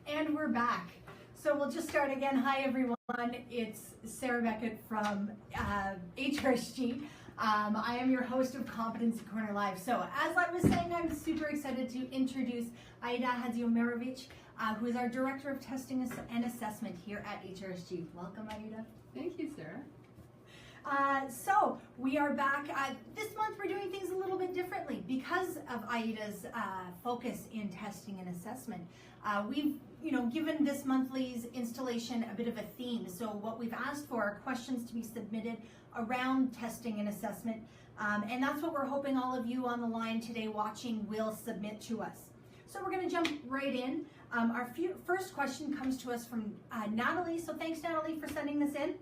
And we're back. So we'll just start again. Hi everyone, it's Sarah Beckett from HRSG. I am your host of Competency Corner Live. So as I was saying, I'm super excited to introduce Aida Hadziomerovic, who is our Director of Testing and Assessment here at HRSG. Welcome, Aida. Thank you, Sarah. So we are back. This month we're doing things a little bit differently because of Aida's focus in testing and assessment. We've given this monthly's installation a bit of a theme. So what we've asked for are questions to be submitted around testing and assessment, and that's what we're hoping all of you on the line today watching will submit to us. So we're going to jump right in. Our first question comes to us from Natalie. So thanks, Natalie, for sending this in.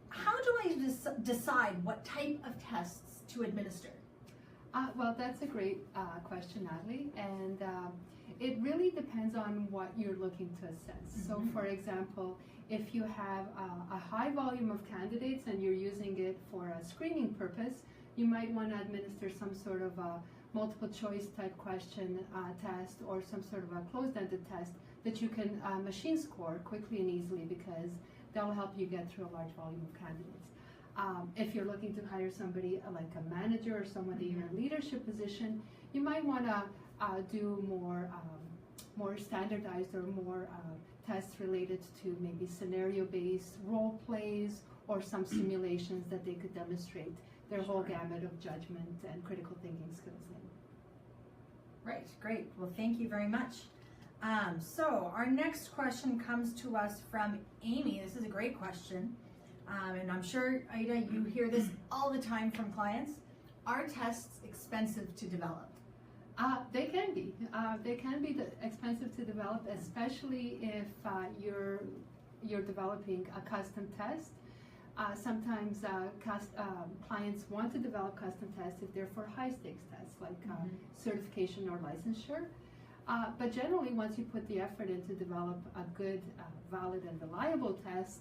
How do I decide what type of tests to administer? Well, that's a great question, Natalie, and it really depends on what you're looking to assess. So, for example, if you have a high volume of candidates and you're using it for a screening purpose, you might want to administer some sort of a multiple choice type question test or some sort of a closed-ended test that you can machine score quickly and easily, because that'll help you get through a large volume of candidates. If you're looking to hire somebody like a manager or somebody in a leadership position, you might want to do more standardized or more tests related to maybe scenario-based role plays or some simulations that they could demonstrate their whole gamut of judgment and critical thinking skills in. Right, great. Well, thank you very much. So our next question comes to us from Amy. This is a great question, and I'm sure, Aida, you hear this all the time from clients. Are tests expensive to develop? They can be. They can be expensive to develop, especially if you're developing a custom test. Sometimes clients want to develop custom tests if they're for high-stakes tests, like certification or licensure. But generally, once you put the effort in to develop a good, valid, and reliable test,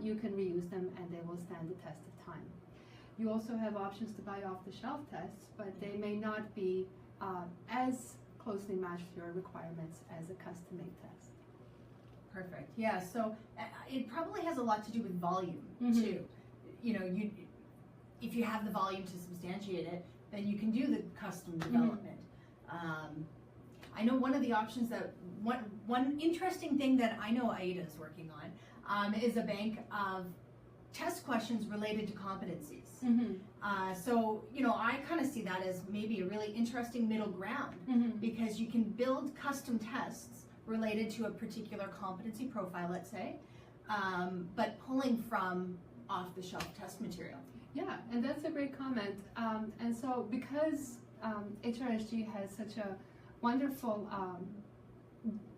you can reuse them and they will stand the test of time. You also have options to buy off-the-shelf tests, but they may not be as closely matched to your requirements as a custom-made test. Perfect. Yeah, so it probably has a lot to do with volume, too. If you have the volume to substantiate it, then you can do the custom development. I know one of the options that, one interesting thing that I know Aida is working on is a bank of test questions related to competencies. So, I kind of see that as maybe a really interesting middle ground, because you can build custom tests related to a particular competency profile, let's say, but pulling from off-the-shelf test material. Yeah, and that's a great comment. And so because HRSG has such a wonderful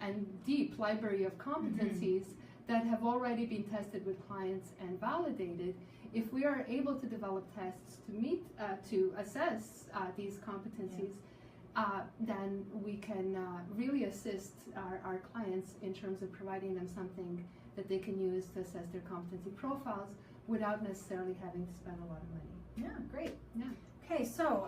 and deep library of competencies that have already been tested with clients and validated, if we are able to develop tests to assess these competencies, then we can really assist our clients in terms of providing them something that they can use to assess their competency profiles without necessarily having to spend a lot of money. Yeah, great. Yeah. Okay, so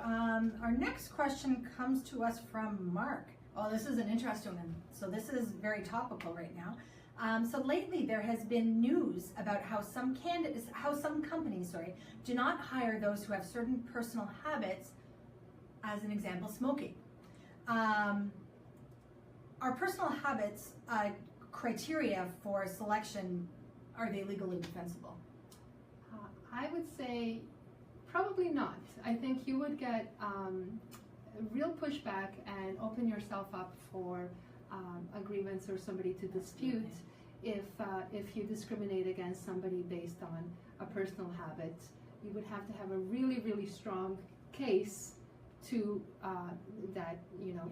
our next question comes to us from Mark. Oh, this is an interesting one. So this is very topical right now. So lately there has been news about how some companies do not hire those who have certain personal habits, as an example, smoking. Are personal habits criteria for selection, are they legally defensible? I would say probably not. I think you would get real pushback and open yourself up for agreements or somebody to dispute if you discriminate against somebody based on a personal habit. You would have to have a really, really strong case to that,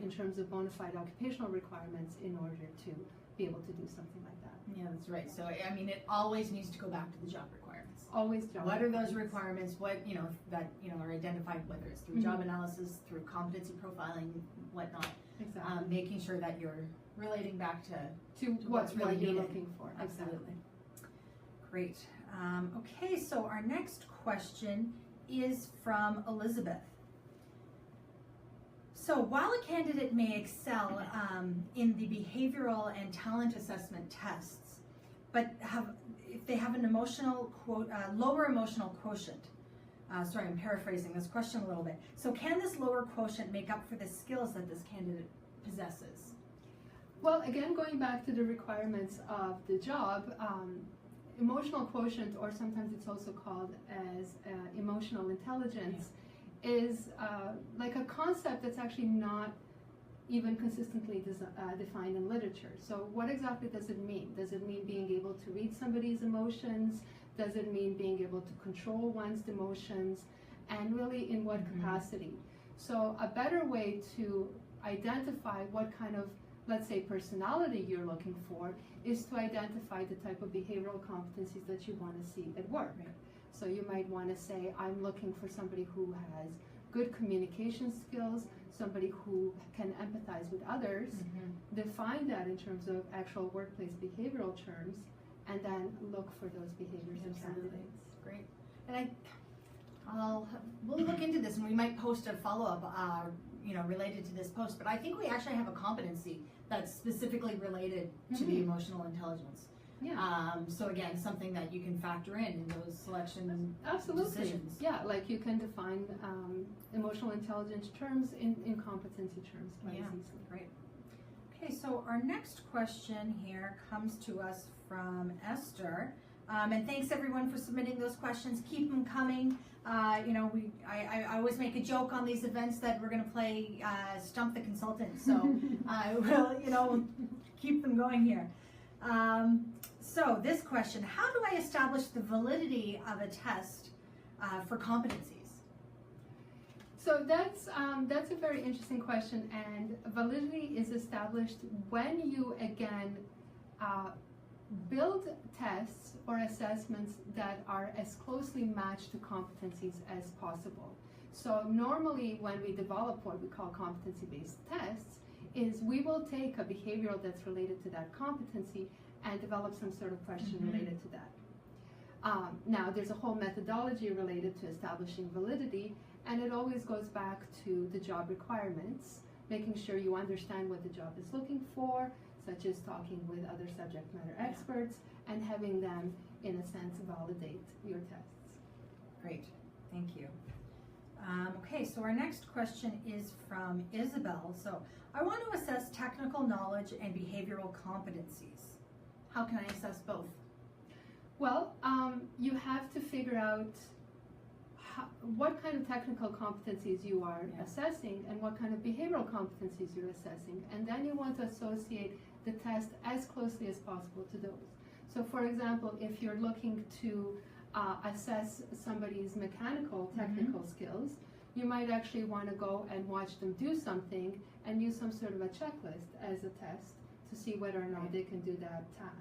in terms of bona fide occupational requirements in order to be able to do something like that. Yeah, that's right. So, I mean, it always needs to go back to the job requirements. Always job What requirements. are those requirements? What, that, are identified, whether it's through job analysis, through competency profiling, whatnot. Exactly. Making sure that you're relating back to what's really needed. you're looking for. Absolutely. Great. Okay, so our next question is from Elizabeth. So while a candidate may excel in the behavioral and talent assessment tests, but if they have an lower emotional quotient, sorry, I'm paraphrasing this question a little bit. So can this lower quotient make up for the skills that this candidate possesses? Well, again, going back to the requirements of the job, emotional quotient, or sometimes it's also called as emotional intelligence, is like a concept that's actually not even consistently defined in literature. So what exactly does it mean? Does it mean being able to read somebody's emotions? Does it mean being able to control one's emotions? And really in what capacity? So a better way to identify what kind of, let's say, personality you're looking for is to identify the type of behavioral competencies that you want to see at work. Right. So you might want to say, I'm looking for somebody who has good communication skills, somebody who can empathize with others, define that in terms of actual workplace behavioral terms, and then look for those behaviors in candidates. Great. And we'll look into this, and we might post a follow-up related to this post, but I think we actually have a competency that's specifically related to the emotional intelligence. Yeah. So again, something that you can factor in those selection decisions. Yeah, like you can define emotional intelligence terms in competency terms quite easily. Great. Okay, so our next question here comes to us from Esther. And thanks everyone for submitting those questions. Keep them coming. I always make a joke on these events that we're going to play Stump the Consultant. So I will, keep them going here. So this question, how do I establish the validity of a test for competencies? So that's a very interesting question, and validity is established when you, again, build tests or assessments that are as closely matched to competencies as possible. So normally when we develop what we call competency-based tests, is we will take a behavioral that's related to that competency and develop some sort of question related to that. Now, there's a whole methodology related to establishing validity, and it always goes back to the job requirements, making sure you understand what the job is looking for, such as talking with other subject matter experts, and having them, in a sense, validate your tests. Great, thank you. Okay, so our next question is from Isabel. So, I want to assess technical knowledge and behavioral competencies. How can I assess both? Well, you have to figure out what kind of technical competencies you are assessing and what kind of behavioral competencies you're assessing, and then you want to associate the test as closely as possible to those. So for example, if you're looking to assess somebody's mechanical technical skills, you might actually want to go and watch them do something and use some sort of a checklist as a test to see whether or not they can do that task.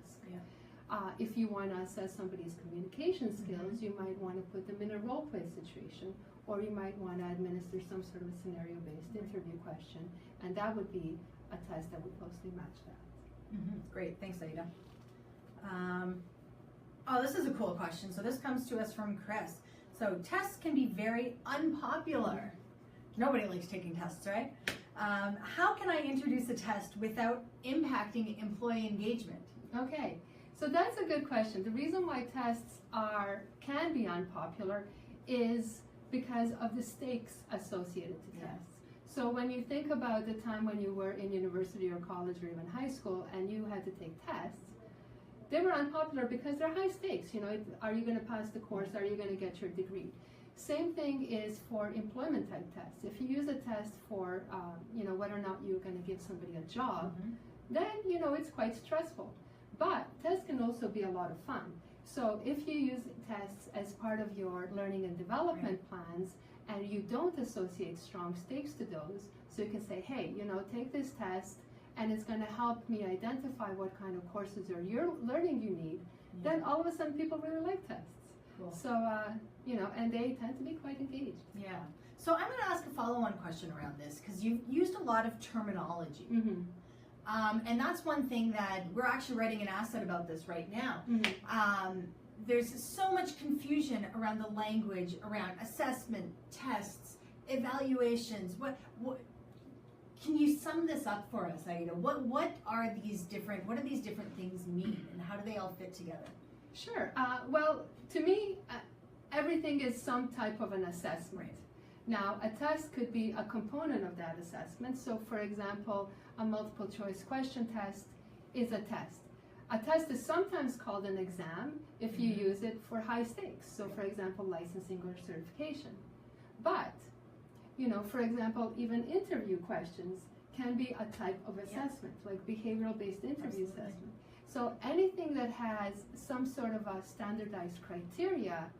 If you want to assess somebody's communication skills, you might want to put them in a role play situation, or you might want to administer some sort of a scenario-based interview question, and that would be a test that would closely match that. Great, thanks, Aida. Oh, this is a cool question. So this comes to us from Chris. So tests can be very unpopular. Nobody likes taking tests, right? How can I introduce a test without impacting employee engagement? Okay, so that's a good question. The reason why tests can be unpopular is because of the stakes associated to tests. So when you think about the time when you were in university or college or even high school and you had to take tests, they were unpopular because they're high stakes. Are you going to pass the course? Are you going to get your degree? Same thing is for employment type tests. If you use a test for, whether or not you're going to give somebody a job, then, it's quite stressful. But tests can also be a lot of fun. So if you use tests as part of your learning and development plans, and you don't associate strong stakes to those, so you can say, hey, take this test, and it's going to help me identify what kind of courses or your learning you need, then all of a sudden people really like tests. Cool. So, and they tend to be quite engaged. Yeah. So I'm going to ask a follow-on question around this, because you've used a lot of terminology. And that's one thing that we're actually writing an asset about this right now. There's so much confusion around the language, around assessment, tests, evaluations. can you sum this up for us, Aida? What do these different things mean, and how do they all fit together? Sure. Well, to me, everything is some type of an assessment. Right. Now, a test could be a component of that assessment. So, for example, a multiple choice question test is a test. A test is sometimes called an exam if you use it for high stakes. So, for example, licensing or certification. But, you know, for example, even interview questions can be a type of assessment, like behavioral-based interview assessment. So anything that has some sort of a standardized criteria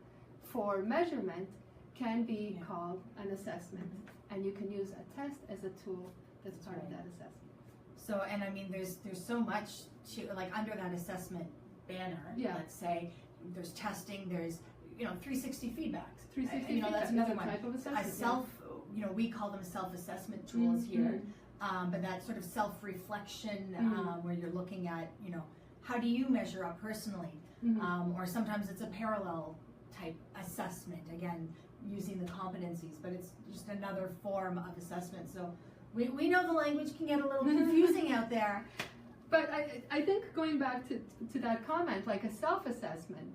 for measurement can be called an assessment. And you can use a test as a tool that's part of that assessment. So, and I mean, there's so much to, like, under that assessment banner, let's say, there's testing, there's, 360 feedbacks. 360 that's another one. Type of assessment. A self, we call them self-assessment tools here, but that sort of self-reflection where you're looking at, how do you measure up personally? Or sometimes it's a parallel type assessment, again, using the competencies, but it's just another form of assessment. So we know the language can get a little confusing out there. But I think going back to that comment, like a self-assessment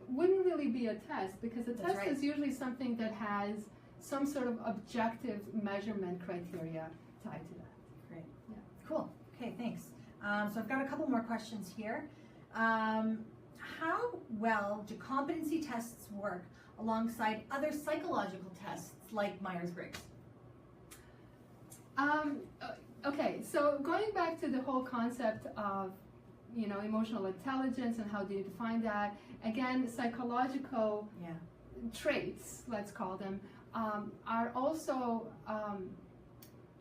wouldn't really be a test, because a test is usually something that has some sort of objective measurement criteria tied to that. Great. Yeah. Cool. Okay, thanks. So I've got a couple more questions here. How well do competency tests work alongside other psychological tests like Myers-Briggs? Okay, so going back to the whole concept of, emotional intelligence and how do you define that, again, psychological traits, let's call them, are also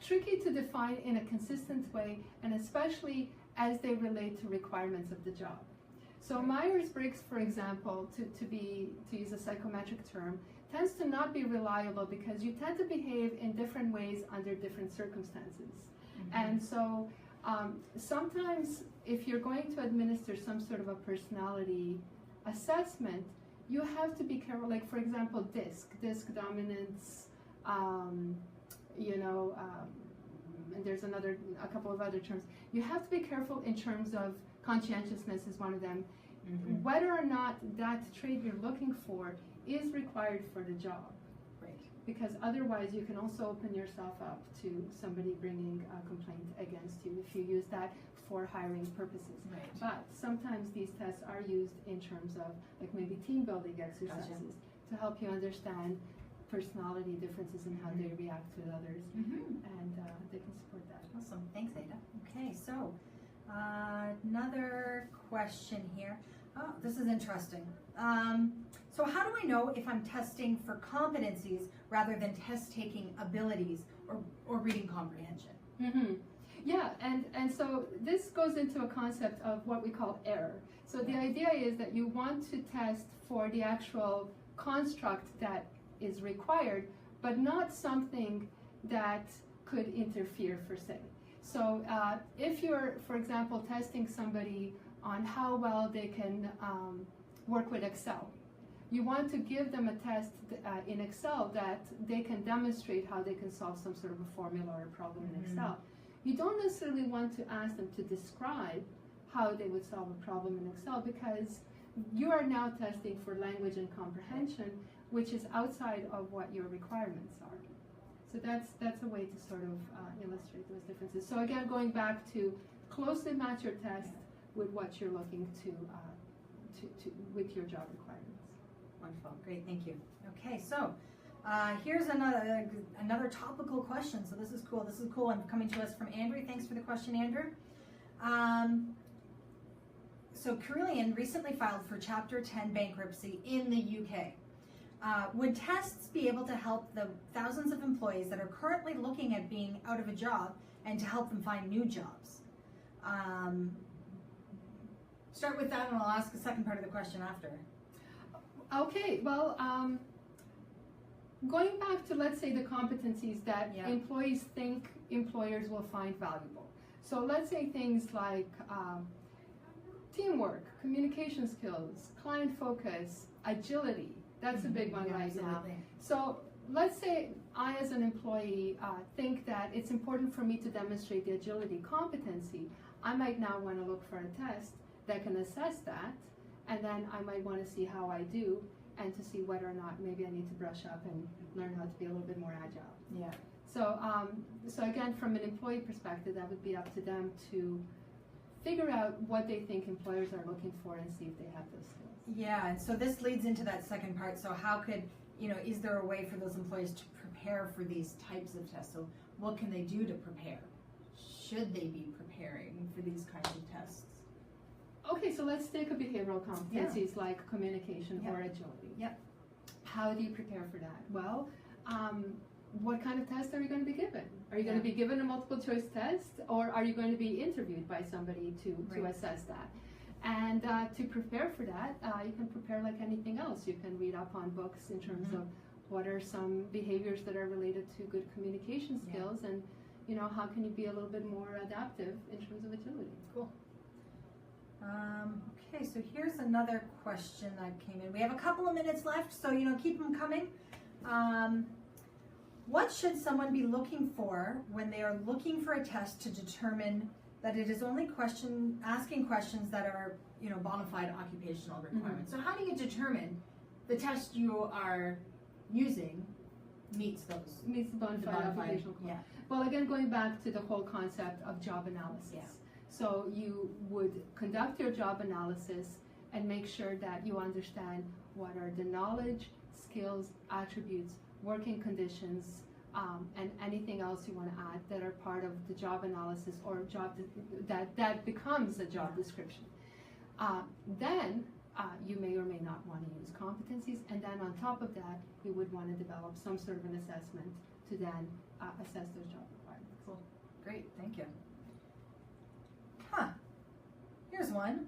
tricky to define in a consistent way, and especially as they relate to requirements of the job. So Myers-Briggs, for example, to use a psychometric term, tends to not be reliable because you tend to behave in different ways under different circumstances. And so sometimes if you're going to administer some sort of a personality assessment, you have to be careful, like for example, DISC dominance, and there's a couple of other terms. You have to be careful in terms of conscientiousness is one of them. Whether or not that trait you're looking for is required for the job. Right. Because otherwise you can also open yourself up to somebody bringing a complaint against you if you use that for hiring purposes. Right. But sometimes these tests are used in terms of like maybe team building exercises to help you understand personality differences and how they react with others, and they can support that. Awesome. Thanks, Aida. Okay, so another question here. Oh, this is interesting. So how do I know if I'm testing for competencies rather than test-taking abilities or reading comprehension? Yeah, and so this goes into a concept of what we call error. So the idea is that you want to test for the actual construct that is required, but not something that could interfere per se. So if you're, for example, testing somebody on how well they can work with Excel, you want to give them a test in Excel that they can demonstrate how they can solve some sort of a formula or a problem in Excel. You don't necessarily want to ask them to describe how they would solve a problem in Excel, because you are now testing for language and comprehension, which is outside of what your requirements are. So that's a way to sort of illustrate those differences. So again, going back to closely match your test with what you're looking to with your job requirements. Wonderful, great, thank you. Okay, so here's another topical question. So this is cool. This is cool. I'm coming to us from Andrew. Thanks for the question, Andrew. So Carillion recently filed for Chapter 10 bankruptcy in the UK. Would tests be able to help the thousands of employees that are currently looking at being out of a job and to help them find new jobs? Start with that, and I'll ask the second part of the question after. Okay, well, going back to, let's say, the competencies that employees think employers will find valuable. So let's say things like teamwork, communication skills, client focus, agility. That's a big one right now. So let's say I, as an employee, think that it's important for me to demonstrate the agility competency. I might now want to look for a test that can assess that, and then I might want to see how I do, and to see whether or not maybe I need to brush up and learn how to be a little bit more agile. Yeah. So again, from an employee perspective, that would be up to them to figure out what they think employers are looking for and see if they have those skills. Yeah, and so this leads into that second part. So how could, is there a way for those employees to prepare for these types of tests? So what can they do to prepare? Should they be preparing for these kinds of tests? Okay, so let's take a behavioral competencies like communication or agility. Yep. How do you prepare for that? Well, what kind of test are you going to be given? Are you going to be given a multiple choice test, or are you going to be interviewed by somebody to assess that? And to prepare for that, you can prepare like anything else. You can read up on books in terms of what are some behaviors that are related to good communication skills, and how can you be a little bit more adaptive in terms of agility. Cool. Okay, so here's another question that came in. We have a couple of minutes left, so keep them coming. What should someone be looking for when they are looking for a test to determine that it is only asking questions that are bona fide occupational requirements? So how do you determine the test you are using meets the bona fide occupational requirements? Yeah. Well, again, going back to the whole concept of job analysis. Yeah. So you would conduct your job analysis and make sure that you understand what are the knowledge, skills, attributes, working conditions, and anything else you want to add that are part of the job analysis or that becomes a job description. Then you may or may not want to use competencies, and then on top of that, you would want to develop some sort of an assessment to then assess those job requirements. Cool. Great. Thank you. Here's one.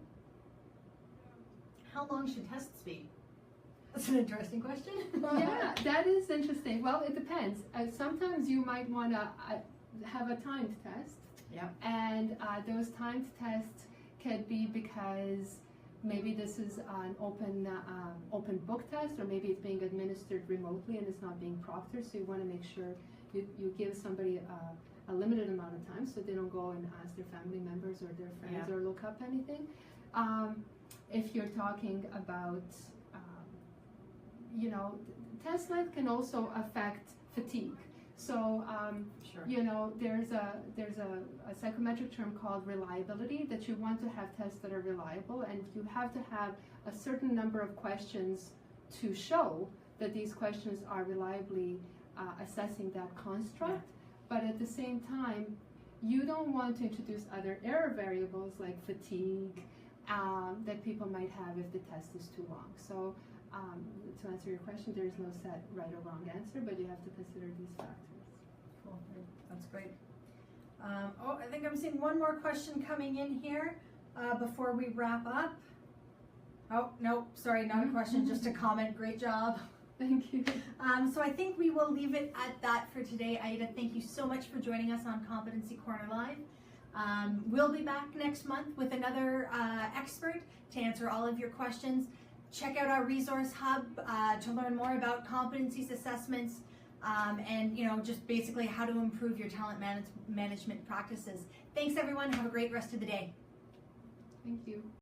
How long should tests be? That's an interesting question. Yeah, that is interesting. Well, it depends. Sometimes you might want to have a timed test. Yeah. And those timed tests could be because maybe this is an open book test, or maybe it's being administered remotely and it's not being proctored. So you want to make sure you give somebody a limited amount of time so they don't go and ask their family members or their friends or look up anything. If you're talking about test length can also affect fatigue. So, there's a psychometric term called reliability, that you want to have tests that are reliable, and you have to have a certain number of questions to show that these questions are reliably assessing that construct. But at the same time, you don't want to introduce other error variables like fatigue that people might have if the test is too long. So, to answer your question, there is no set right or wrong answer, but you have to consider these factors. Cool. That's great. I think I'm seeing one more question coming in here before we wrap up. Oh, no, sorry, not a question, just a comment. Great job. Thank you. So I think we will leave it at that for today. Aida, thank you so much for joining us on Competency Corner Live. We'll be back next month with another expert to answer all of your questions. Check out our resource hub to learn more about competencies assessments and just basically how to improve your talent management practices. Thanks everyone. Have a great rest of the day. Thank you.